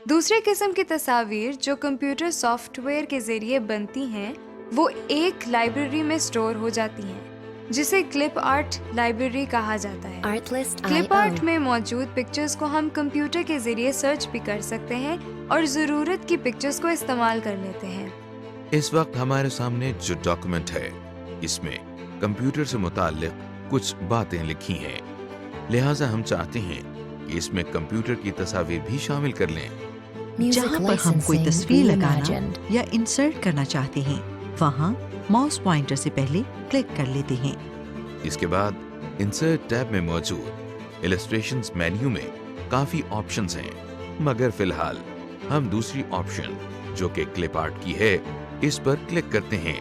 دوسری قسم کی تصاویر جو کمپیوٹر سافٹ ویئر کے ذریعے بنتی ہیں وہ ایک لائبریری میں اسٹور ہو جاتی ہیں جسے کلپ آرٹ لائبریری کہا جاتا ہے۔ کلپ آرٹ میں موجود پکچرز کو ہم کمپیوٹر کے ذریعے سرچ بھی کر سکتے ہیں اور ضرورت کی پکچرز کو استعمال کر لیتے ہیں۔ اس وقت ہمارے سامنے جو ڈاکومنٹ ہے اس میں کمپیوٹر سے متعلق کچھ باتیں لکھی ہیں، لہٰذا ہم چاہتے ہیں کہ اس میں کمپیوٹر کی تصاویر بھی شامل کر لیں۔ جہاں پر ہم کوئی تصویر لگانا یا انسرٹ کرنا چاہتے ہیں وہاں ماؤس پوائنٹر سے پہلے کلک کر لیتے ہیں۔ اس کے بعد انسرٹ ٹیب میں موجود السٹریشنز مینیو میں کافی آپشنز ہیں، مگر فی الحال ہم دوسری آپشن جو کہ کلپ آرٹ کی ہے اس پر کلک کرتے ہیں۔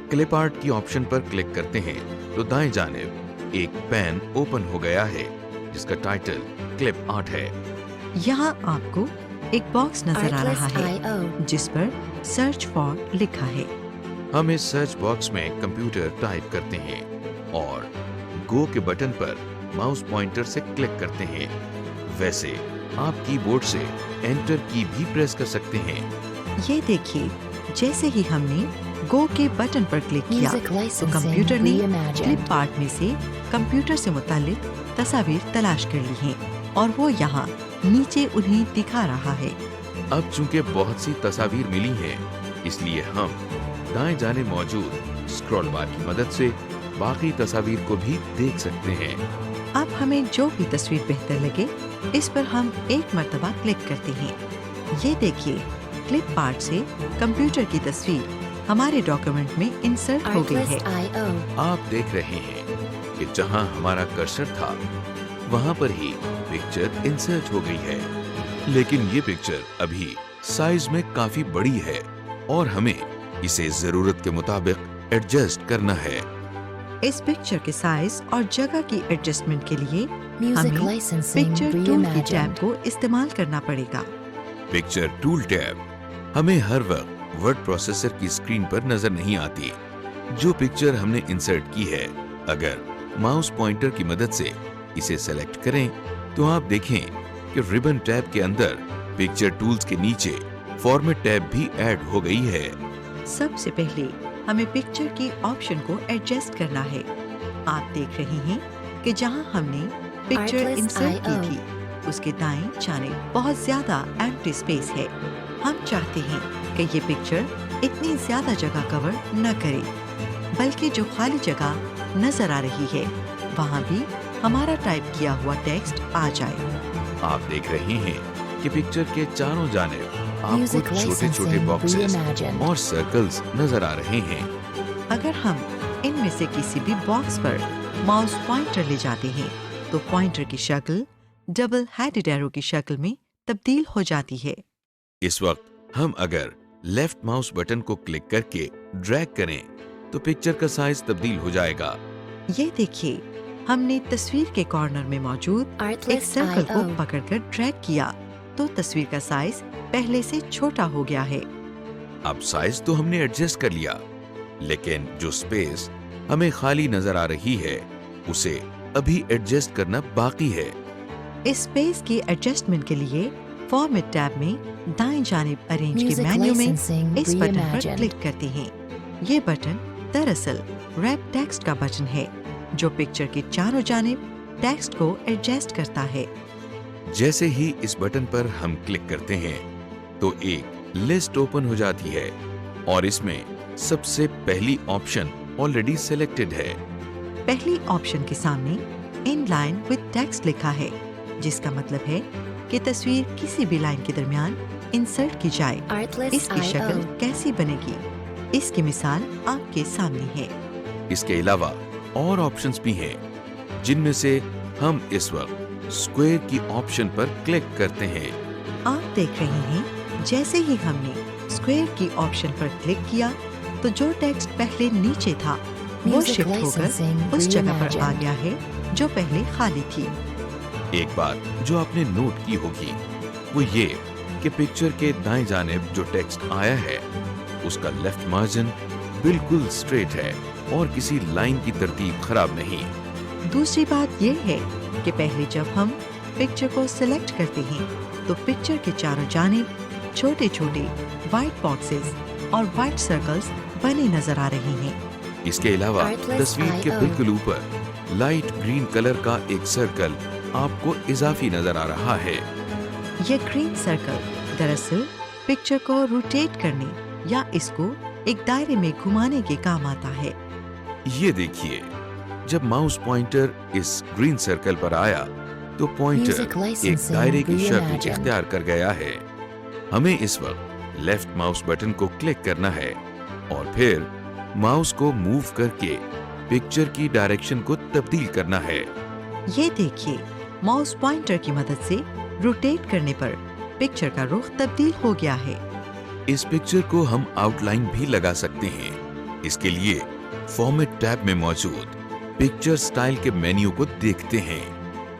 کلپ آرٹ کی آپشن پر کلک کرتے ہیں تو دائیں جانب ایک پین اوپن ہو گیا ہے جس کا ٹائٹل کلپ آرٹ ہے۔ یہاں آپ کو ایک باکس نظر آ رہا ہے جس پر سرچ فار لکھا ہے۔ ہم اس سرچ باکس میں کمپیوٹر ٹائپ کرتے ہیں اور گو کے بٹن پر ماؤس پوائنٹر سے کلک کرتے ہیں۔ ویسے آپ کی بورڈ سے انٹر کی بھی پریس کر سکتے ہیں۔ یہ دیکھیے جیسے ہی ہم نے گو کے بٹن پر کلک کیا تو کمپیوٹر نے کلپ آرٹ میں سے کمپیوٹر سے متعلق تصاویر تلاش کر لی ہیں اور وہ یہاں نیچے انہیں دکھا رہا ہے۔ اب چونکہ بہت سی تصاویر ملی ہیں اس لیے ہم دائیں جانب موجود اسکرول بار کی مدد سے باقی تصاویر کو بھی دیکھ سکتے ہیں۔ اب ہمیں جو بھی تصویر بہتر لگے اس پر ہم ایک مرتبہ کلک کرتے ہیں۔ یہ دیکھیے کلپ آرٹ سے کمپیوٹر کی تصویر ہمارے ڈاکیومنٹ میں انسرٹ ہو گئی ہے۔ آپ دیکھ رہے ہیں کہ جہاں ہمارا کرسر تھا وہاں پر ہی پکچر انسرٹ ہو گئی ہے، لیکن یہ پکچر ابھی سائز میں کافی بڑی ہے اور ہمیں اسے ضرورت کے مطابق ایڈجسٹ کرنا ہے۔ اس پکچر کے سائز اور جگہ کی ایڈجسٹمنٹ کے لیے ہمیں پکچر ٹول کی ٹیب کو استعمال کرنا پڑے گا۔ پکچر ٹول ٹیب ہمیں ہر وقت ورڈ پروسیسر کی اسکرین پر نظر نہیں آتی۔ جو پکچر ہم نے انسرٹ کی ہے اگر ماؤس پوائنٹر کی مدد سے اسے سلیکٹ کریں تو آپ دیکھیں کہ ریبن ٹیب کے اندر پکچر ٹولز کے نیچے فارمیٹ ٹیب بھی ایڈ ہو گئی ہے۔ سب سے پہلے ہمیں پکچر کی آپشن کو ایڈجسٹ کرنا ہے۔ آپ دیکھ رہے ہیں کہ جہاں ہم نے پکچر انسرٹ کی تھی اس کے دائیں جانب بہت زیادہ ایمپٹی اسپیس ہے۔ ہم چاہتے ہیں کہ یہ پکچر اتنی زیادہ جگہ کور نہ کرے بلکہ جو خالی جگہ نظر آ رہی ہے وہاں بھی ہمارا ٹائپ کیا ہوا ٹیکسٹ آ جائے۔ آپ دیکھ رہے ہیں کہ پکچر کے چاروں جانب آپ کو چھوٹے چھوٹے باکسز اور سرکلز نظر آ رہے ہیں۔ اگر ہم ان میں سے کسی بھی باکس پر ماؤس پوائنٹر لے جاتے ہیں تو پوائنٹر کی شکل ڈبل ہیڈڈ ایرو کی شکل میں تبدیل ہو جاتی ہے۔ اس وقت ہم اگر لیفٹ ماؤس بٹن کو کلک کر کے ڈریگ کریں تو پکچر کا سائز تبدیل ہو جائے گا۔ یہ دیکھیے ہم نے تصویر کے کارنر میں موجود ایک سرکل کو پکڑ کر ڈریگ کیا تو تصویر کا سائز پہلے سے چھوٹا ہو گیا ہے۔ اب سائز تو ہم نے ایڈجسٹ کر لیا لیکن جو سپیس ہمیں خالی نظر آ رہی ہے اسے ابھی ایڈجسٹ کرنا باقی ہے۔ اس سپیس کی ایڈجسٹمنٹ کے لیے فارمیٹ ٹیب میں دائیں جانب ارینج کے مینیو میں اس بٹن پر کلک کرتے ہیں۔ یہ بٹن دراصل ریپ ٹیکسٹ کا بٹن ہے جو پکچر کے چاروں جانب ٹیکسٹ کو ایڈجسٹ کرتا ہے۔ جیسے ہی اس بٹن پر ہم کلک کرتے ہیں تو ایک لسٹ اوپن ہو جاتی ہے اور اس میں سب سے پہلی آپشن آلریڈی سلیکٹڈ ہے۔ پہلی آپشن کے سامنے ان لائن وتھ ٹیکسٹ لکھا ہے جس کا مطلب ہے کہ تصویر کسی بھی لائن کے درمیان انسرٹ کی جائے۔ اس کی شکل کیسی بنے گی اس کی مثال آپ کے سامنے ہے۔ اس کے علاوہ اور آپشنز بھی ہیں جن میں سے ہم اس وقت اسکوئر کی آپشن پر کلک کرتے ہیں۔ آپ دیکھ رہے ہیں جیسے ہی ہم نے اسکوئر کی آپشن پر کلک کیا تو جو ٹیکسٹ پہلے نیچے تھا وہ شفٹ ہو کر اس جگہ پر آ گیا ہے جو پہلے خالی تھی۔ ایک بات جو آپ نے نوٹ کی ہوگی وہ یہ کہ پکچر کے دائیں جانب جو ٹیکسٹ آیا ہے اس کا لیفٹ مارجن بالکل اسٹریٹ ہے اور کسی لائن کی ترتیب خراب نہیں۔ دوسری بات یہ ہے کہ پہلے جب ہم پکچر کو سلیکٹ کرتے ہیں तो पिक्चर के चारों जानिब छोटे छोटे वाइट बॉक्सेस और वाइट सर्कल्स बने नजर आ रहे हैं। इसके अलावा तस्वीर के बिल्कुल ऊपर लाइट ग्रीन कलर का एक सर्कल आपको इजाफी नजर आ रहा है। ये ग्रीन सर्कल दरअसल पिक्चर को रोटेट करने या इसको एक दायरे में घुमाने के काम आता है। ये देखिए, जब माउस पॉइंटर इस ग्रीन सर्कल पर आया तो पॉइंटर एक दायरे की शक्ल इख्तियार कर गया है। हमें इस वक्त लेफ्ट माउस बटन को क्लिक करना है और फिर माउस को मूव करके पिक्चर की डायरेक्शन को तब्दील करना है। ये देखिए, माउस पॉइंटर की मदद से रोटेट करने पर पिक्चर का रुख तब्दील हो गया है। इस पिक्चर को हम आउटलाइन भी लगा सकते हैं। इसके लिए फॉर्मेट टैब में मौजूद पिक्चर स्टाइल के मेन्यू को देखते हैं।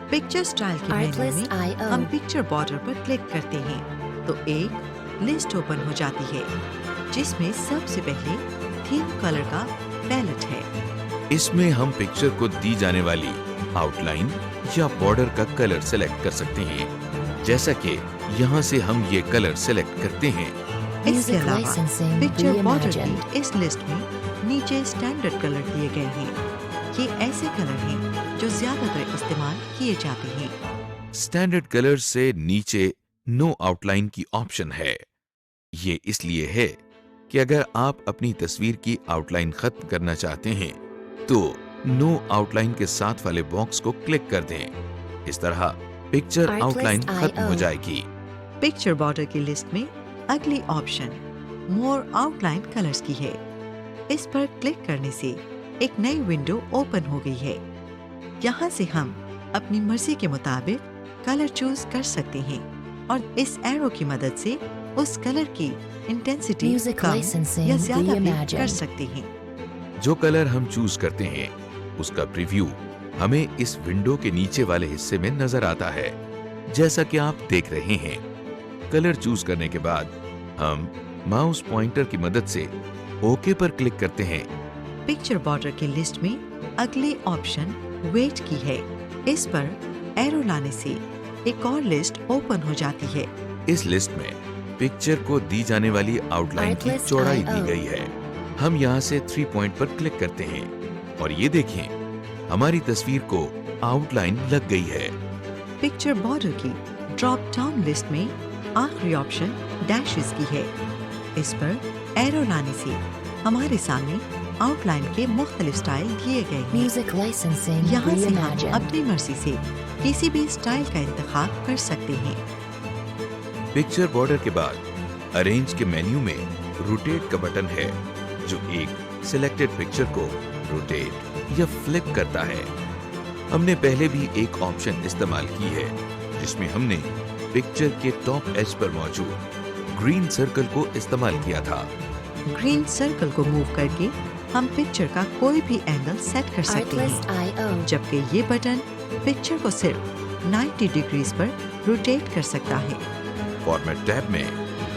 पिक्चर स्टाइल के मेन्यू में हम पिक्चर बॉर्डर पर क्लिक करते हैं तो एक लिस्ट ओपन हो जाती है जिसमें सबसे पहले थीम कलर का पैलेट है। इसमें हम पिक्चर को दी जाने वाली आउटलाइन या बॉर्डर का कलर सेलेक्ट कर सकते हैं। जैसा कि यहाँ से हम ये कलर सेलेक्ट करते हैं। इसके अलावा पिक्चर बॉर्डर की इस लिस्ट में नीचे स्टैंडर्ड कलर दिए गए हैं। ये ऐसे कलर हैं जो ज्यादातर इस्तेमाल किए जाते हैं। स्टैंडर्ड कलर से नीचे नो आउटलाइन की ऑप्शन है। ये इसलिए है कि अगर आप अपनी तस्वीर की आउटलाइन खत्म करना चाहते हैं तो नो आउटलाइन के साथ वाले बॉक्स को क्लिक कर दें। इस तरह पिक्चर आउटलाइन खत्म हो जाएगी। पिक्चर बॉर्डर की लिस्ट में अगली ऑप्शन मोर आउटलाइन कलर्स की है। इस पर क्लिक करने से एक नई विंडो ओपन हो गई है। यहाँ से हम अपनी मर्जी के मुताबिक कलर चूज कर सकते हैं और इस एरो की मदद से उस कलर की इंटेंसिटी कम या ज्यादा भी कर सकते हैं। जो कलर हम चूज करते हैं उसका प्रीव्यू हमें इस विंडो के नीचे वाले हिस्से में नजर आता है, जैसा कि आप देख रहे हैं। कलर चूज करने के बाद हम माउस पॉइंटर की मदद से ओके पर क्लिक करते हैं। पिक्चर बॉर्डर की लिस्ट में अगली ऑप्शन वेट की है। इस पर एरो लाने से एक और लिस्ट ओपन हो जाती है। इस लिस्ट में पिक्चर को दी जाने वाली आउटलाइन की चौड़ाई दी गई है। हम यहाँ से 3 पॉइंट पर क्लिक करते हैं और ये देखें, हमारी तस्वीर को आउटलाइन लग गई है। पिक्चर बॉर्डर की ड्रॉप डाउन लिस्ट में आखिरी ऑप्शन डैशेस की है। इस पर एरो लाने से हमारे सामने आउटलाइन के मुख्तलिफ स्टाइल दिए गए हैं। यहाँ से हम अपनी मर्जी से किसी भी स्टाइल का इंतखाब कर सकते हैं। पिक्चर बॉर्डर के बाद अरेंज के मेन्यू में रोटेट का बटन है जो एक सिलेक्टेड पिक्चर को रोटेट या फ्लिप करता है। हमने पहले भी एक ऑप्शन इस्तेमाल की है जिसमें हमने पिक्चर के टॉप एज पर मौजूद ग्रीन सर्कल को इस्तेमाल किया था। ग्रीन सर्कल को मूव करके हम पिक्चर का कोई भी एंगल सेट कर सकते हैं, जबकि ये बटन पिक्चर को सिर्फ 90 डिग्रीज पर रोटेट कर सकता है। फॉर्मेट टैब में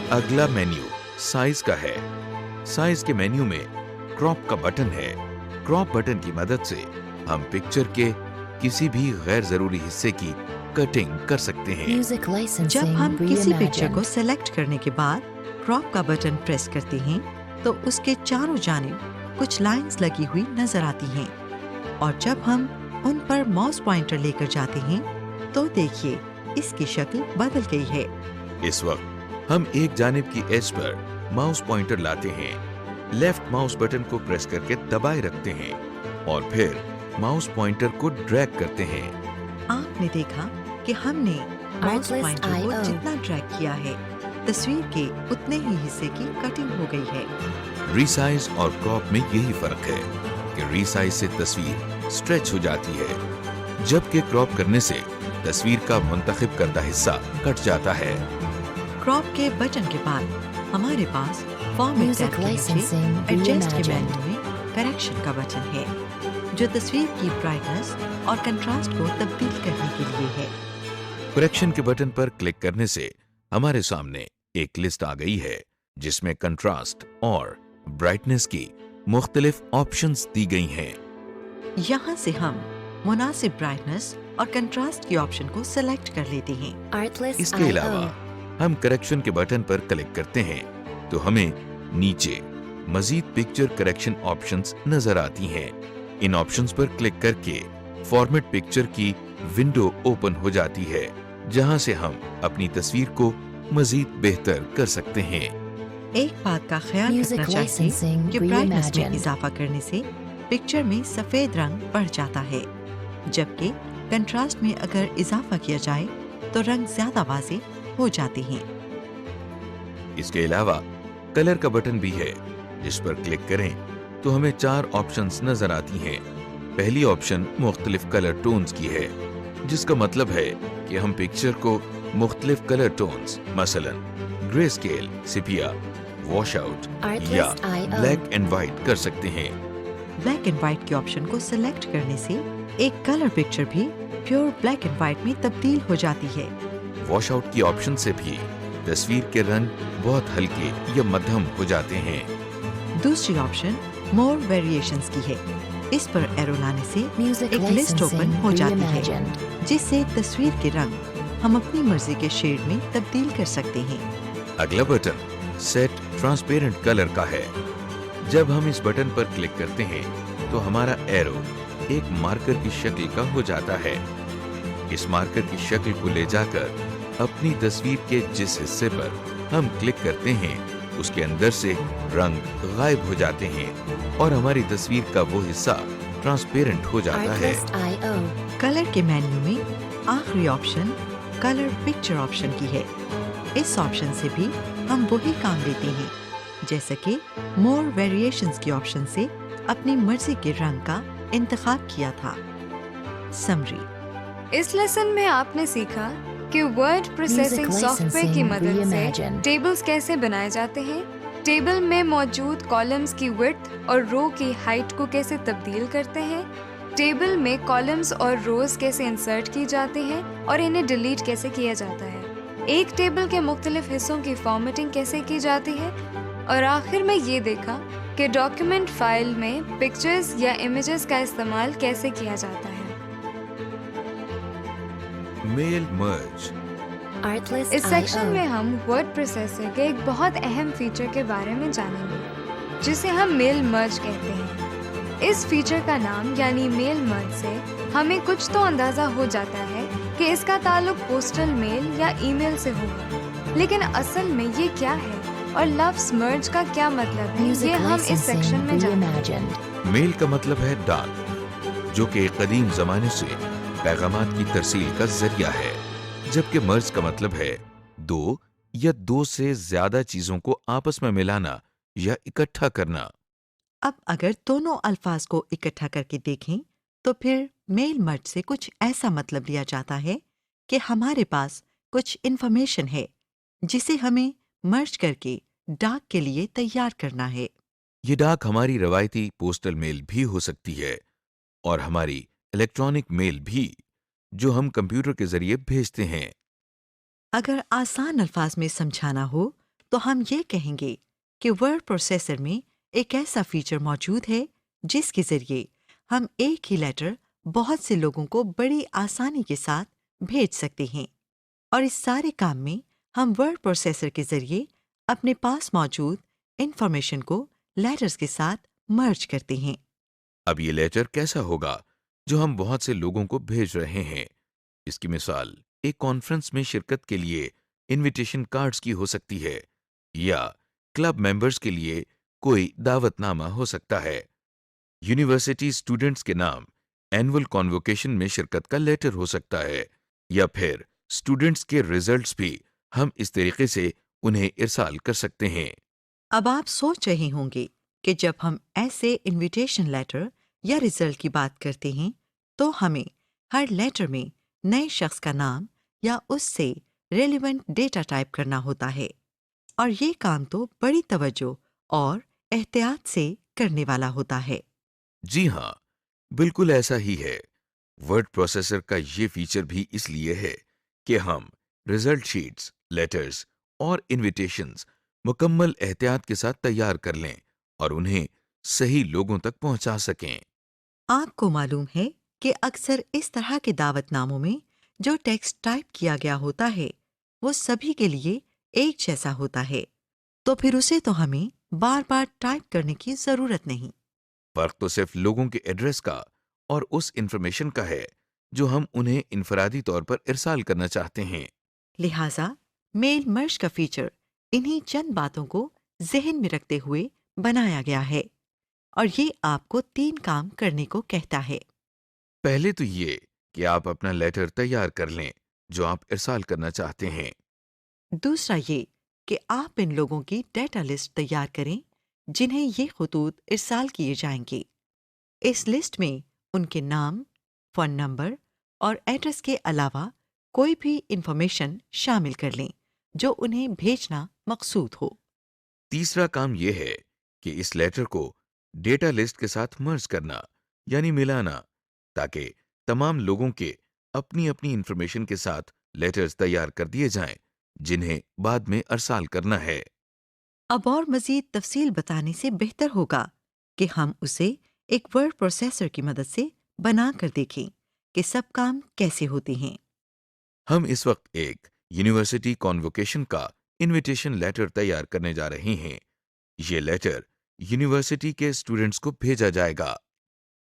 अगला मेन्यू साइज का है। साइज के मेन्यू में क्रॉप का बटन है। क्रॉप बटन की मदद से हम पिक्चर के किसी भी गैर जरूरी हिस्से की कटिंग कर सकते हैं। जब हम किसी पिक्चर को सेलेक्ट करने के बाद क्रॉप का बटन प्रेस करते हैं तो उसके चारों जानिब कुछ लाइंस लगी हुई नजर आती हैं और जब हम उन पर माउस पॉइंटर लेकर जाते हैं तो देखिए इसकी शक्ल बदल गई है। इस वक्त हम एक जानिब की एज पर माउस पॉइंटर लाते हैं, लेफ्ट माउस बटन को प्रेस करके दबाए रखते हैं और फिर माउस पॉइंटर को ड्रैग करते हैं। आपने देखा कि हमने माउस पॉइंटर को जितना ड्रैग किया है तस्वीर के उतने ही हिस्से की कटिंग हो गई है। रीसाइज और क्रॉप में यही फर्क है कि रीसाइज से तस्वीर स्ट्रेच हो जाती है, जबकि क्रॉप करने से तस्वीर का मुंतखब करदा हिस्सा कट जाता है। क्रॉप के बटन के बाद हमारे पास फॉर्मेट टैब के नीचे एडजस्ट के मेन्यू में करेक्शन का बटन है जो तस्वीर की ब्राइटनेस और कंट्रास्ट को तब्दील करने के लिए है। करेक्शन के बटन पर क्लिक करने से हमारे सामने एक लिस्ट आ गई है जिसमें कंट्रास्ट और ब्राइटनेस की मुख्तलिफ ऑप्शंस दी गई हैं। यहाँ से हम मुनासिब ब्राइटनेस اور کنٹراسٹ کی آپشن کو سلیکٹ کر لیتے ہیں۔ اس کے علاوہ ہم کریکشن کے بٹن پر کلک کرتے ہیں تو ہمیں نیچے مزید پکچر کریکشن آپشنز نظر آتی ہیں۔ ان آپشنز پر کلک کر کے فارمیٹ پکچر کی ونڈو اوپن ہو جاتی ہے، جہاں سے ہم اپنی تصویر کو مزید بہتر کر سکتے ہیں۔ ایک بات کا خیال رکھنا چاہیے کہ برائٹنس میں اضافہ کرنے سے پکچر میں سفید رنگ بڑھ جاتا ہے، جبکہ کنٹراسٹ میں اگر اضافہ کیا جائے تو رنگ زیادہ واضح ہو جاتے ہیں۔ اس کے علاوہ کلر کا بٹن بھی ہے، جس پر کلک کریں تو ہمیں 4 آپشنز نظر آتی ہیں۔ پہلی آپشن مختلف کلر ٹونز کی ہے، جس کا مطلب ہے کہ ہم پکچر کو مختلف کلر ٹونز مثلا گرے اسکیل، سیپیا، واش آؤٹ یا بلیک اینڈ وائٹ کر سکتے ہیں۔ بلیک اینڈ وائٹ کی آپشن کو سلیکٹ کرنے سے ایک کلر پکچر بھی پیور بلیک اینڈ وائٹ میں تبدیل ہو جاتی ہے۔ واش آؤٹ کی آپشن سے بھی تصویر کے رنگ بہت ہلکے یا مدھم ہو جاتے ہیں۔ دوسری آپشن مور ویریشنز کی ہے، اس پر ایرو لانے سے ایک لسٹ اوپن ہو جاتی ہے، جس سے تصویر کے رنگ ہم اپنی مرضی کے شیڈ میں تبدیل کر سکتے ہیں۔ اگلا بٹن سیٹ ٹرانسپیرنٹ کلر کا ہے۔ جب ہم اس بٹن پر کلک کرتے ہیں تو ہمارا ایرو ایک مارکر کی شکل کا ہو جاتا ہے۔ اس مارکر کی شکل کو لے جا کر اپنی تصویر کے جس حصے پر ہم کلک کرتے ہیں اس کے اندر سے رنگ غائب ہو جاتے ہیں اور ہماری تصویر کا وہ حصہ ٹرانسپیرنٹ ہو جاتا ہے۔ کلر کے مینیو میں آخری آپشن کلر پکچر آپشن کی ہے۔ اس آپشن سے بھی ہم وہی کام لیتے ہیں جیسا کہ مور ویریشنز کی آپشن سے اپنی مرضی کے رنگ کا انتخاب کیا تھا۔ سمری: اس لیسن میں آپ نے سیکھا کہ ورڈ پروسیسنگ سافٹ ویئر کی مدد سے ٹیبلز کیسے بنائے جاتے ہیں، ٹیبل میں موجود کالمز کی وڈتھ اور رو کی ہائٹ کو کیسے تبدیل کرتے ہیں، ٹیبل میں کالمز اور روز کیسے انسرٹ کی جاتے ہیں اور انہیں ڈیلیٹ کیسے کیا جاتا ہے، ایک ٹیبل کے مختلف حصوں کی فارمیٹنگ کیسے کی جاتی ہے، اور آخر میں یہ دیکھا کہ ڈاکیومنٹ فائل میں پکچرز یا امیجز کا استعمال کیسے کیا جاتا ہے۔ میل مرج: اس سیکشن میں ہم ورڈ پروسیسر کے ایک بہت اہم فیچر کے بارے میں جانیں گے، جسے ہم میل مرج کہتے ہیں۔ اس فیچر کا نام یعنی میل مرج سے ہمیں کچھ تو اندازہ ہو جاتا ہے کہ اس کا تعلق پوسٹل میل یا ای میل سے ہوگا، لیکن اصل میں یہ کیا ہے اور لفظ مرج کا کیا مطلب ہے، یہ ہم اس سیکشن میں جانیں گے۔ میل کا مطلب ہے ڈاک، جو کہ قدیم زمانے سے پیغامات کی ترسیل کا ذریعہ ہے، جبکہ مرج کا مطلب ہے دو یا دو سے زیادہ چیزوں کو آپس میں ملانا یا اکٹھا کرنا۔ اب اگر دونوں الفاظ کو اکٹھا کر کے دیکھیں تو پھر میل مرج سے کچھ ایسا مطلب لیا جاتا ہے کہ ہمارے پاس کچھ انفارمیشن ہے جسے ہمیں مرج کر کے ڈاک کے لیے تیار کرنا ہے۔ یہ ڈاک ہماری روایتی پوسٹل میل بھی ہو سکتی ہے اور ہماری الیکٹرانک میل بھی، جو ہم کمپیوٹر کے ذریعے بھیجتے ہیں۔ اگر آسان الفاظ میں سمجھانا ہو تو ہم یہ کہیں گے کہ ورڈ پروسیسر میں ایک ایسا فیچر موجود ہے جس کے ذریعے ہم ایک ہی لیٹر بہت سے لوگوں کو بڑی آسانی کے ساتھ بھیج سکتے ہیں، اور اس سارے کام میں ہم ورڈ پروسیسر کے ذریعے اپنے پاس موجود انفارمیشن کو لیٹرز کے ساتھ مرج کرتے ہیں۔ اب یہ لیٹر کیسا ہوگا جو ہم بہت سے لوگوں کو بھیج رہے ہیں؟ اس کی مثال ایک کانفرنس میں شرکت کے لیے انویٹیشن کارڈز کی ہو سکتی ہے، یا کلب ممبرز کے لیے کوئی دعوت نامہ ہو سکتا ہے۔ یونیورسٹی اسٹوڈنٹس کے نام اینول کانووکیشن میں شرکت کا لیٹر ہو سکتا ہے، یا پھر اسٹوڈنٹس کے ریزلٹس بھی ہم اس طریقے سے انہیں ارسال کر سکتے ہیں۔ اب آپ سوچ رہے ہوں گے کہ جب ہم ایسے انویٹیشن لیٹر یا ریزلٹ کی بات کرتے ہیں تو ہمیں ہر لیٹر میں نئے شخص کا نام یا اس سے ریلیونٹ ڈیٹا ٹائپ کرنا ہوتا ہے، اور یہ کام تو بڑی توجہ اور احتیاط سے کرنے والا ہوتا ہے۔ جی ہاں، بالکل ایسا ہی ہے۔ ورڈ پروسیسر کا یہ فیچر بھی اس لیے ہے کہ ہم ریزلٹ شیٹس، لیٹرز اور انویٹیشنز مکمل احتیاط کے ساتھ تیار کر لیں اور انہیں صحیح لوگوں تک پہنچا سکیں۔ آپ کو معلوم ہے کہ اکثر اس طرح کے دعوت ناموں میں جو ٹیکسٹ ٹائپ کیا گیا ہوتا ہے وہ سبھی کے لیے ایک جیسا ہوتا ہے، تو پھر اسے تو ہمیں بار بار ٹائپ کرنے کی ضرورت نہیں۔ فرق تو صرف لوگوں کے ایڈریس کا اور اس انفارمیشن کا ہے جو ہم انہیں انفرادی طور پر ارسال کرنا چاہتے ہیں۔ لہٰذا میل مرج کا فیچر انہی چند باتوں کو ذہن میں رکھتے ہوئے بنایا گیا ہے، اور یہ آپ کو 3 کام کرنے کو کہتا ہے۔ پہلے تو یہ کہ آپ اپنا لیٹر تیار کر لیں جو آپ ارسال کرنا چاہتے ہیں۔ دوسرا یہ کہ آپ ان لوگوں کی ڈیٹا لسٹ تیار کریں جنہیں یہ خطوط ارسال کیے جائیں گے۔ اس لسٹ میں ان کے نام، فون نمبر اور ایڈریس کے علاوہ کوئی بھی انفارمیشن شامل کر لیں جو انہیں بھیجنا مقصود ہو۔ تیسرا کام یہ ہے کہ اس لیٹر کو ڈیٹا لسٹ کے ساتھ مرج کرنا یعنی ملانا، تاکہ تمام لوگوں کے اپنی اپنی انفارمیشن کے ساتھ لیٹرز تیار کر دیے جائیں جنہیں بعد میں ارسال کرنا ہے۔ اب اور مزید تفصیل بتانے سے بہتر ہوگا کہ ہم اسے ایک ورڈ پروسیسر کی مدد سے بنا کر دیکھیں کہ سب کام کیسے ہوتے ہیں۔ ہم اس وقت ایک یونیورسٹی کانووکیشن کا انویٹیشن لیٹر تیار کرنے جا رہے ہیں۔ یہ لیٹر یونیورسٹی کے اسٹوڈنٹس کو بھیجا جائے گا۔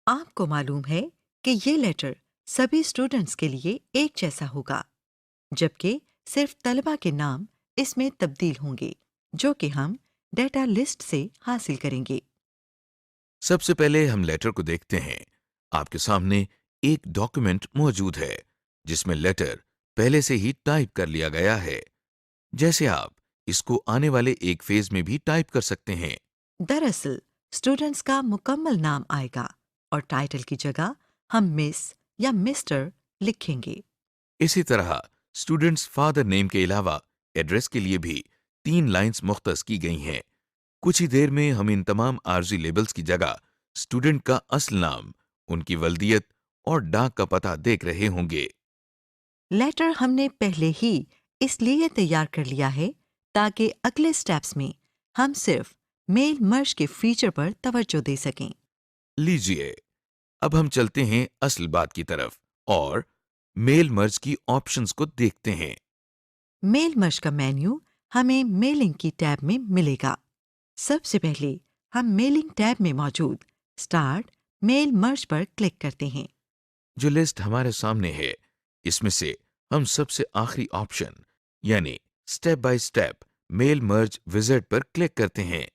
آپ کو معلوم ہے کہ یہ لیٹر سبھی اسٹوڈنٹس کے لیے ایک جیسا ہوگا، جبکہ صرف طلبہ کے نام اس میں تبدیل ہوں گے جو کہ ہم ڈیٹا لسٹ سے حاصل کریں گے۔ سب سے پہلے ہم لیٹر کو دیکھتے ہیں۔ آپ کے سامنے ایک ڈاکیومنٹ موجود ہے جس میں لیٹر پہلے سے ہی ٹائپ کر لیا گیا ہے، جیسے آپ اس کو آنے والے ایک فیز میں بھی ٹائپ کر سکتے ہیں۔ دراصل اسٹوڈنٹس کا مکمل نام آئے گا اور ٹائٹل کی جگہ ہم مس یا مسٹر لکھیں گے۔ اسی طرح اسٹوڈنٹس فادر نیم کے علاوہ ایڈریس کے لیے بھی 3 لائنز مختص کی گئی ہیں۔ کچھ ہی دیر میں ہم ان تمام عارضی لیبلز کی جگہ اسٹوڈنٹ کا اصل نام، ان کی ولدیت اور ڈاک کا پتہ دیکھ رہے ہوں گے۔ لیٹر ہم نے پہلے ہی اس لیے تیار کر لیا ہے تاکہ اگلے سٹیپس میں ہم صرف میل مرج کے فیچر پر توجہ دے سکیں۔ لیجئے اب ہم چلتے ہیں اصل بات کی طرف اور میل مرج کی آپشنز کو دیکھتے ہیں۔ میل مرج کا مینیو ہمیں میلنگ کی ٹیب میں ملے گا۔ سب سے پہلے ہم میلنگ ٹیب میں موجود اسٹارٹ میل مرج پر کلک کرتے ہیں۔ جو لسٹ ہمارے سامنے ہے اس میں سے ہم سب سے آخری آپشن یعنی step by step mail merge wizard پر کلک کرتے ہیں۔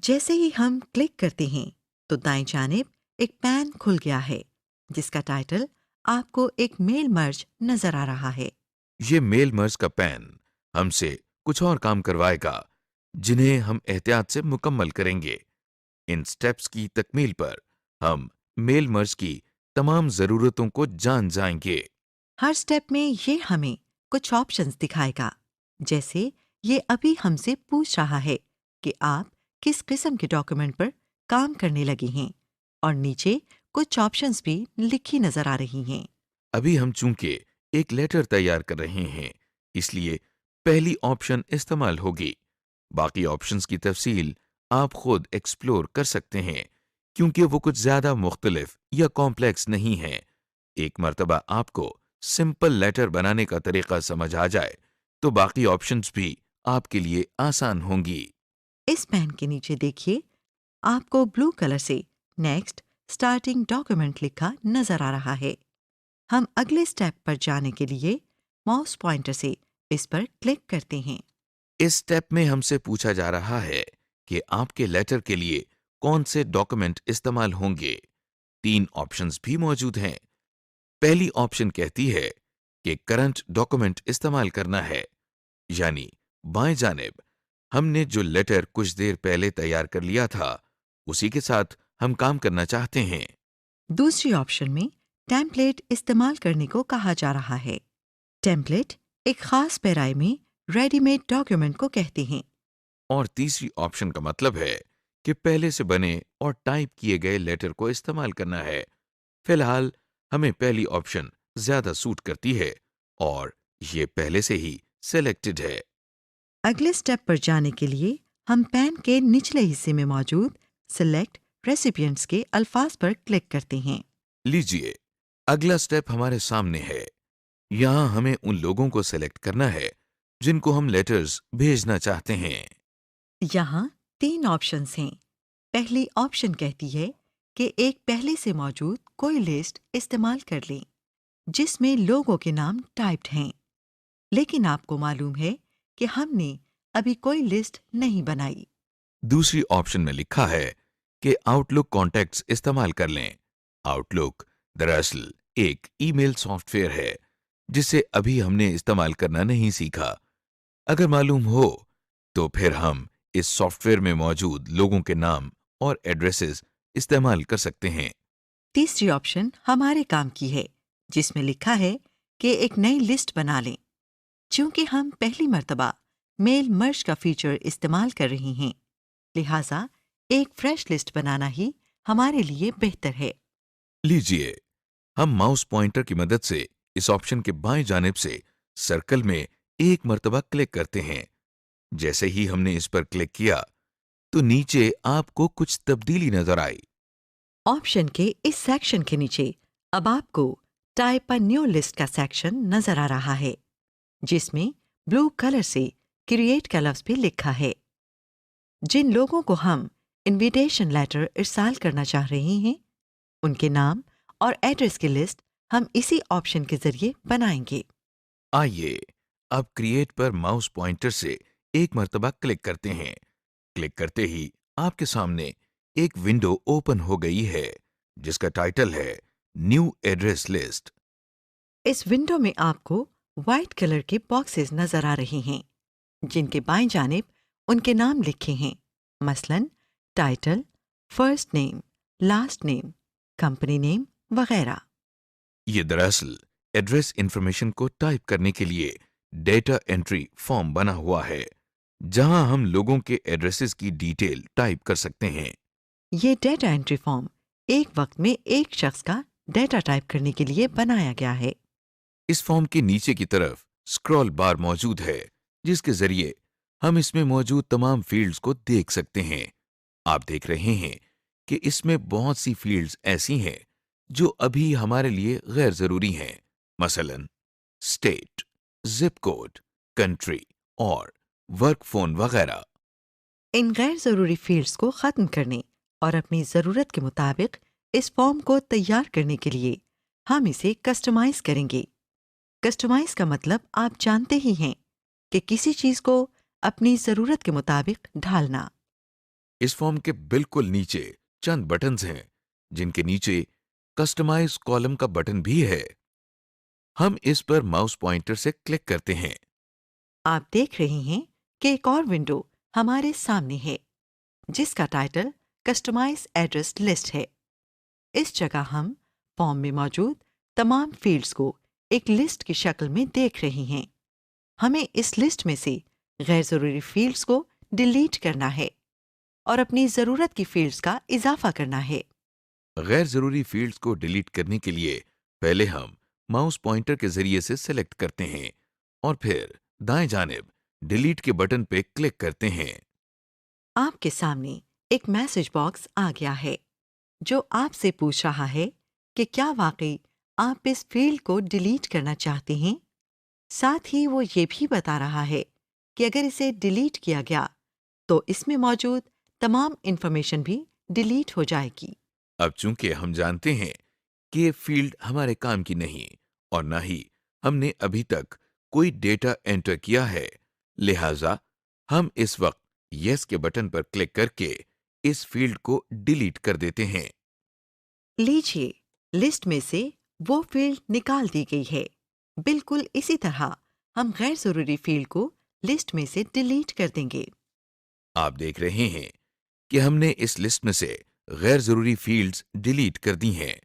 جیسے ہی ہم کلک کرتے ہیں تو دائیں جانب ایک پین کھل گیا ہے جس کا ٹائٹل آپ کو ایک میل مرج نظر آ رہا ہے۔ یہ میل مرج کا پین ہم سے کچھ اور کام کروائے گا جنہیں ہم احتیاط سے مکمل کریں گے۔ ان سٹیپس کی تکمیل پر ہم میل مرج کی تمام ضرورتوں کو جان جائیں گے۔ ہر سٹیپ میں یہ ہمیں کچھ آپشنز دکھائے گا، جیسے یہ ابھی ہم سے پوچھ رہا ہے کہ آپ کس قسم کے ڈاکیومنٹ پر کام کرنے لگے ہیں، اور نیچے کچھ آپشنز بھی لکھی نظر آ رہی ہیں۔ ابھی ہم چونکہ ایک لیٹر تیار کر رہے ہیں اس لیے پہلی آپشن استعمال ہوگی۔ باقی آپشنز کی تفصیل آپ خود ایکسپلور کر سکتے ہیں کیونکہ وہ کچھ زیادہ مختلف یا کمپلیکس نہیں ہیں۔ ایک مرتبہ آپ کو سمپل لیٹر بنانے کا طریقہ سمجھ آ جائے تو باقی آپشنز بھی آپ کے لیے آسان ہوں گی۔ اس پین کے نیچے دیکھیے، آپ کو بلو کلر سے نیکسٹ اسٹارٹنگ ڈاکیومنٹ لکھا نظر آ رہا ہے۔ ہم اگلے سٹیپ پر جانے کے لیے ماؤس پوائنٹر سے اس پر کلک کرتے ہیں۔ اس سٹیپ میں ہم سے پوچھا جا رہا ہے کہ آپ کے لیٹر کے لیے کون سے ڈاکیومنٹ استعمال ہوں گے۔ 3 آپشنز بھی موجود ہیں۔ پہلی آپشن کہتی ہے کہ کرنٹ ڈاکیومنٹ استعمال کرنا ہے، یعنی بائیں جانب ہم نے جو لیٹر کچھ دیر پہلے تیار کر لیا تھا اسی کے ساتھ ہم کام کرنا چاہتے ہیں۔ دوسری آپشن میں ٹیمپلیٹ استعمال کرنے کو کہا جا رہا ہے۔ ٹیمپلیٹ ایک خاص پیرائی میں ریڈی میڈ ڈاکیومنٹ کو کہتے ہیں۔ اور تیسری آپشن کا مطلب ہے کہ پہلے سے بنے اور ٹائپ کیے گئے لیٹر کو استعمال کرنا ہے۔ فی الحال ہمیں پہلی آپشن زیادہ سوٹ کرتی ہے اور یہ پہلے سے ہی سلیکٹڈ ہے۔ اگلے سٹیپ پر جانے کے لیے ہم پین کے نچلے حصے میں موجود سلیکٹ ریسیپینٹس کے الفاظ پر کلک کرتے ہیں۔ لیجئے अगला स्टेप हमारे सामने है। यहाँ हमें उन लोगों को सिलेक्ट करना है जिनको हम लेटर्स भेजना चाहते हैं। यहाँ 3 ऑप्शंस हैं। पहली ऑप्शन कहती है कि एक पहले से मौजूद कोई लिस्ट इस्तेमाल कर लें जिसमें लोगों के नाम टाइप्ड हैं, लेकिन आपको मालूम है कि हमने अभी कोई लिस्ट नहीं बनाई। दूसरी ऑप्शन में लिखा है कि आउटलुक कॉन्टैक्ट्स इस्तेमाल कर लें। आउटलुक दरअसल एक ईमेल सॉफ्टवेयर है जिसे अभी हमने इस्तेमाल करना नहीं सीखा। अगर मालूम हो तो फिर हम इस सॉफ्टवेयर में मौजूद लोगों के नाम और एड्रेसेस इस्तेमाल कर सकते हैं। तीसरी ऑप्शन हमारे काम की है, जिसमें लिखा है कि एक नई लिस्ट बना लें। चूंकि हम पहली मर्तबा मेल मर्ज का फीचर इस्तेमाल कर रहे हैं, लिहाजा एक फ्रेश लिस्ट बनाना ही हमारे लिए बेहतर है। लीजिए, हम माउस पॉइंटर की मदद से इस ऑप्शन के बाएं जानिब से सर्कल में एक मर्तबा क्लिक करते हैं। जैसे ही हमने इस पर क्लिक किया तो नीचे आपको कुछ तब्दीली नजर आई। ऑप्शन के इस सेक्शन के नीचे अब आपको टाइप अ न्यू लिस्ट का सेक्शन नजर आ रहा है, जिसमें ब्लू कलर से क्रिएट का लफ्ज भी लिखा है। जिन लोगों को हम इनविटेशन लेटर इरसाल करना चाह रहे हैं, उनके नाम और एड्रेस की लिस्ट हम इसी ऑप्शन के जरिए बनाएंगे। आइए अब क्रिएट पर माउस पॉइंटर से एक मर्तबा क्लिक करते हैं। क्लिक करते ही आपके सामने एक विंडो ओपन हो गई है जिसका टाइटल है न्यू एड्रेस लिस्ट। इस विंडो में आपको व्हाइट कलर के बॉक्सेस नजर आ रहे हैं, जिनके बाएं जानिब उनके नाम लिखे हैं, मसलन title, first name, last name, company name वगैरह। ये दरअसल एड्रेस इंफॉर्मेशन को टाइप करने के लिए डेटा एंट्री फॉर्म बना हुआ है, जहां हम लोगों के एड्रेसेस की डिटेल टाइप कर सकते हैं। ये डेटा एंट्री फॉर्म एक वक्त में एक शख्स का डेटा टाइप करने के लिए बनाया गया है। इस फॉर्म के नीचे की तरफ स्क्रॉल बार मौजूद है, जिसके जरिए हम इसमें मौजूद तमाम फील्ड्स को देख सकते हैं। आप देख रहे हैं कि इसमें बहुत सी फील्ड्स ऐसी हैं जो अभी हमारे लिए गैर जरूरी हैं, मसलन स्टेट, जिप कोड, कंट्री और वर्क फोन वगैरह। इन गैर ज़रूरी फील्ड्स को ख़त्म करने और अपनी ज़रूरत के मुताबिक इस फॉर्म को तैयार करने के लिए हम इसे कस्टमाइज़ करेंगे। कस्टमाइज़ का मतलब आप जानते ही हैं कि किसी चीज़ को अपनी ज़रूरत के मुताबिक ढालना। इस फॉर्म के बिल्कुल नीचे चंद बटन्स हैं, जिनके नीचे कस्टमाइज कॉलम का बटन भी है। हम इस पर माउस पॉइंटर से क्लिक करते हैं। आप देख रहे हैं कि एक और विंडो हमारे सामने है, जिसका टाइटल कस्टमाइज एड्रेस लिस्ट है। इस जगह हम फॉर्म में मौजूद तमाम फील्ड्स को एक लिस्ट की शक्ल में देख रहे हैं। हमें इस लिस्ट में से गैर ज़रूरी फील्ड्स को डिलीट करना है और अपनी ज़रूरत की फील्ड्स का इजाफा करना है। गैर जरूरी फील्ड्स को डिलीट करने के लिए पहले हम माउस पॉइंटर के जरिए से सेलेक्ट करते हैं और फिर दाएं जानिब डिलीट के बटन पे क्लिक करते हैं। आपके सामने एक मैसेज बॉक्स आ गया है, जो आपसे पूछ रहा है कि क्या वाकई आप इस फील्ड को डिलीट करना चाहते हैं। साथ ही वो ये भी बता रहा है कि अगर इसे डिलीट किया गया तो इसमें मौजूद तमाम इंफॉर्मेशन भी डिलीट हो जाएगी। अब चूंकि हम जानते हैं कि ये फील्ड हमारे काम की नहीं और ना ही हमने अभी तक कोई डेटा एंटर किया है, लिहाजा हम इस वक्त यस के बटन पर क्लिक करके इस फील्ड को डिलीट कर देते हैं। लीजिए, लिस्ट में से वो फील्ड निकाल दी गई है। बिल्कुल इसी तरह हम गैर ज़रूरी फील्ड को लिस्ट में से डिलीट कर देंगे। आप देख रहे हैं कि हमने इस लिस्ट में से गैर जरूरी फील्ड्स डिलीट कर दी हैं।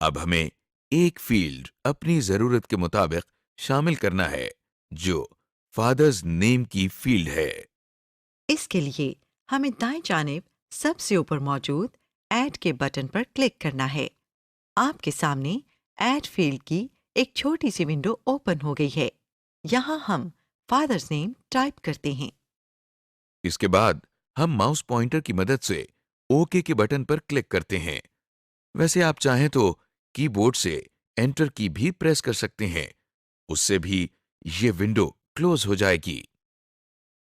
अब हमें एक फील्ड अपनी जरूरत के मुताबिक शामिल करना है, जो फादर्स नेम की फील्ड है। इसके लिए हमें दाएं जानिब सबसे ऊपर मौजूद ऐड के बटन पर क्लिक करना है। आपके सामने ऐड फील्ड की एक छोटी सी विंडो ओपन हो गई है। यहाँ हम फादर्स नेम टाइप करते हैं। इसके बाद हम माउस पॉइंटर की मदद से ओके के बटन पर क्लिक करते हैं। वैसे आप चाहें तो कीबोर्ड से एंटर की भी प्रेस कर सकते हैं। उससे भी ये विंडो क्लोज हो जाएगी।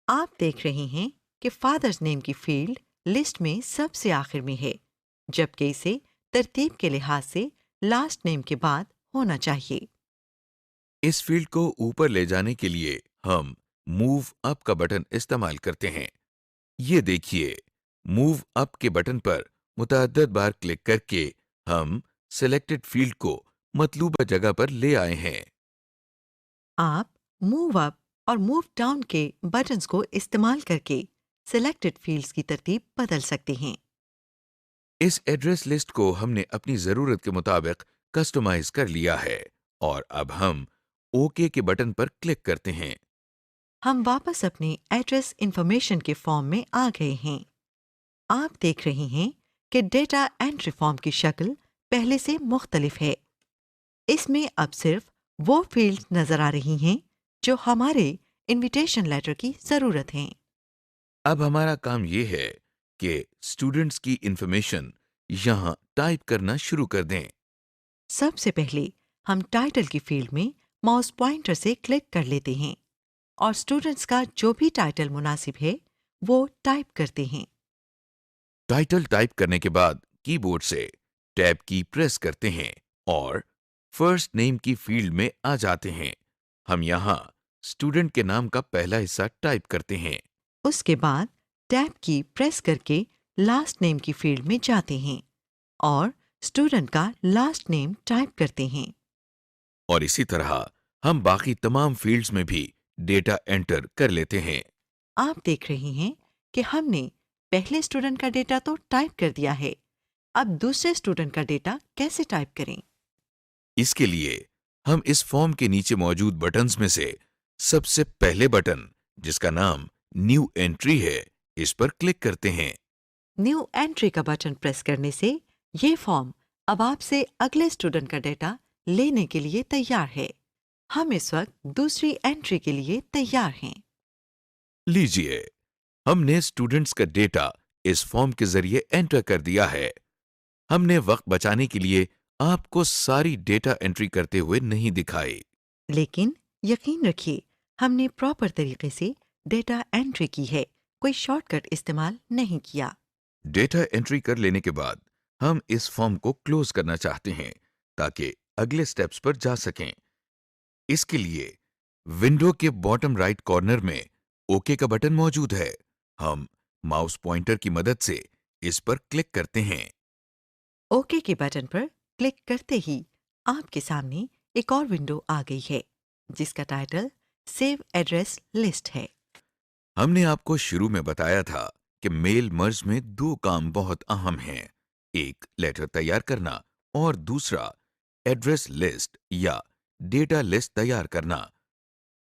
आप देख रहे हैं कि फादर्स नेम की फील्ड लिस्ट में सबसे आखिर में है, जबकि इसे तरतीब के लिहाज से लास्ट नेम के बाद होना चाहिए। इस फील्ड को ऊपर ले जाने के लिए हम मूव अप का बटन इस्तेमाल करते हैं। ये देखिए, मूव अप के बटन पर मुतअद्दिद बार क्लिक करके हम सिलेक्टेड फील्ड को मतलूबा जगह पर ले आए हैं। आप मूव अप और मूव डाउन के बटन्स को इस्तेमाल करके सिलेक्टेड फील्ड्स की तरतीब बदल सकते हैं। इस एड्रेस लिस्ट को हमने अपनी ज़रूरत के मुताबिक कस्टमाइज कर लिया है और अब हम ओके के बटन पर क्लिक करते हैं। हम वापस अपने एड्रेस इंफॉर्मेशन के फॉर्म में आ गए हैं। आप देख रहे हैं कि डेटा एंट्री फॉर्म की शक्ल पहले से मुख्तलिफ है। इसमें अब सिर्फ वो फील्ड्स नजर आ रही हैं जो हमारे इनविटेशन लेटर की ज़रूरत हैं। अब हमारा काम ये है कि स्टूडेंट्स की इंफॉर्मेशन यहाँ टाइप करना शुरू कर दें। सबसे पहले हम टाइटल की फील्ड में माउस पॉइंटर से क्लिक कर लेते हैं और स्टूडेंट्स का जो भी टाइटल मुनासिब है वो टाइप करते हैं। टाइटल टाइप करने के बाद कीबोर्ड से टैब की प्रेस करते हैं और फर्स्ट नेम की फील्ड में आ जाते हैं। हम यहाँ स्टूडेंट के नाम का पहला हिस्सा टाइप करते हैं। उसके बाद टैब की प्रेस करके लास्ट नेम की फील्ड में जाते हैं और स्टूडेंट का लास्ट नेम टाइप करते हैं। और इसी तरह हम बाकी तमाम फील्ड्स में भी डेटा एंटर कर लेते हैं। आप देख रहे हैं कि हमने पहले स्टूडेंट का डेटा तो टाइप कर दिया है। अब दूसरे स्टूडेंट का डेटा कैसे टाइप करें? इसके लिए हम इस फॉर्म के नीचे मौजूद बटन्स में से सबसे पहले बटन, जिसका नाम न्यू एंट्री है, इस पर क्लिक करते हैं। न्यू एंट्री का बटन प्रेस करने से ये फॉर्म अब आपसे अगले स्टूडेंट का डेटा लेने के लिए तैयार है। हम इस वक्त दूसरी एंट्री के लिए तैयार हैं। लीजिए, हमने स्टूडेंट्स का डेटा इस फॉर्म के जरिए एंटर कर दिया है। हमने वक्त बचाने के लिए आपको सारी डेटा एंट्री करते हुए नहीं दिखाई। लेकिन यकीन रखिए, हमने प्रॉपर तरीके से डेटा एंट्री की है, कोई शॉर्टकट इस्तेमाल नहीं किया। डेटा एंट्री कर लेने के बाद हम इस फॉर्म को क्लोज करना चाहते हैं ताकि अगले स्टेप्स पर जा सकें। इसके लिए विंडो के बॉटम राइट कॉर्नर में ओके का बटन मौजूद है। हम माउस पॉइंटर की मदद से इस पर क्लिक करते हैं। ओके के बटन पर क्लिक करते ही आपके सामने एक और विंडो आ गई है जिसका टाइटल सेव एड्रेस लिस्ट है। हमने आपको शुरू में बताया था कि मेल मर्ज में दो काम बहुत अहम हैं, एक लेटर तैयार करना और दूसरा एड्रेस लिस्ट या डेटा लिस्ट तैयार करना।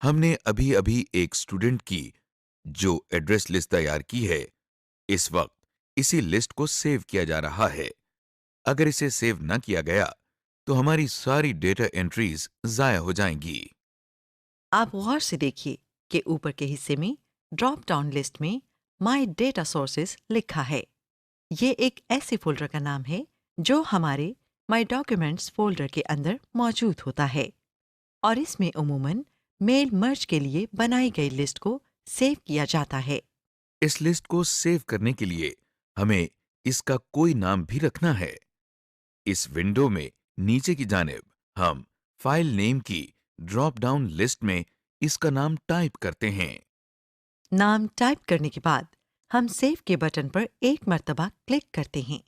हमने अभी अभी एक स्टूडेंट की जो एड्रेस लिस्ट तैयार की है। इस वक्त इसी लिस्ट को सेव किया जा रहा है। अगर इसे सेव न किया गया तो हमारी सारी डेटा एंट्रीज जाया हो जाएंगी। आप गौर से देखिए कि ऊपर के हिस्से में ड्रॉप डाउन लिस्ट में माई डेटा सोर्सेज लिखा है। ये एक ऐसे फोल्डर का नाम है जो हमारे माई डॉक्यूमेंट्स फोल्डर के अंदर मौजूद होता है और इसमें उमूमन मेल मर्ज के लिए बनाई गई लिस्ट को सेव किया जाता है। इस लिस्ट को सेव करने के लिए हमें इसका कोई नाम भी रखना है। इस विंडो में नीचे की जानिब हम फाइल नेम की ड्रॉप डाउन लिस्ट में इसका नाम टाइप करते हैं। नाम टाइप करने के बाद हम सेव के बटन पर एक मर्तबा क्लिक करते हैं।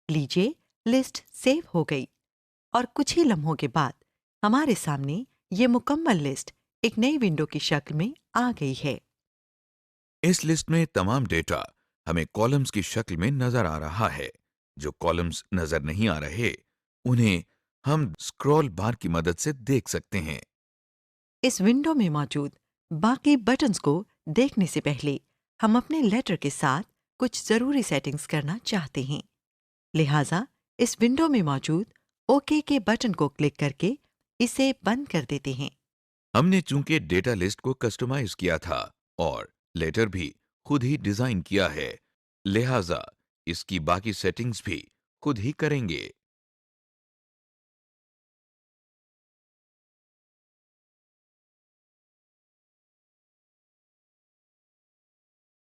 लीजिए, लिस्ट सेव हो गई और कुछ ही लम्हों के बाद हमारे सामने ये मुकम्मल लिस्ट एक नई विंडो की शक्ल में आ गई है। इस लिस्ट में तमाम डेटा हमें कॉलम्स की शक्ल में नजर आ रहा है। जो कॉलम्स नजर नहीं आ रहे उन्हें हम स्क्रॉल बार की मदद से देख सकते हैं। इस विंडो में मौजूद बाकी बटन्स को देखने से पहले हम अपने लेटर के साथ कुछ ज़रूरी सेटिंग्स करना चाहते हैं। लिहाजा इस विंडो में मौजूद ओके के बटन को क्लिक करके इसे बंद कर देते हैं। हमने चूंकि डेटा लिस्ट को कस्टमाइज किया था और लेटर भी खुद ही डिजाइन किया है, लिहाजा इसकी बाकी सेटिंग्स भी खुद ही करेंगे।